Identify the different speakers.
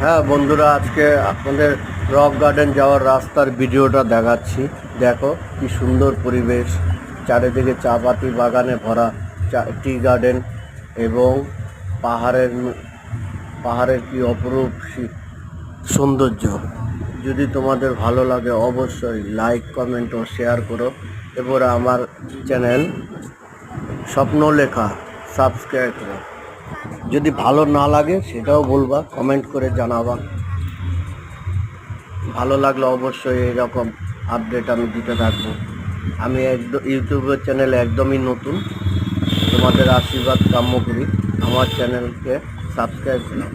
Speaker 1: হ্যাঁ বন্ধুরা, আজকে আপনাদের রক গার্ডেন যাওয়ার রাস্তার ভিডিওটা দেখাচ্ছি। দেখো কি সুন্দর পরিবেশ, চারিদিকে চা পাতি বাগানে ভরা টি গার্ডেন এবং পাহাড়ের কি অপরূপ সৌন্দর্য। যদি তোমাদের ভালো লাগে অবশ্যই লাইক কমেন্ট ও শেয়ার করো। এরপরে আমার চ্যানেল স্বপ্নলেখা সাবস্ক্রাইব করো। যদি ভালো না লাগে সেটাও বলবা, কমেন্ট করে জানাবা। ভালো লাগলে অবশ্যই এইরকম আপডেট আমি দিতে থাকবো। আমি ইউটিউবের চ্যানেল একদমই নতুন, তোমাদের আশীর্বাদ কাম্য করি। আমার চ্যানেলকে সাবস্ক্রাইব করো।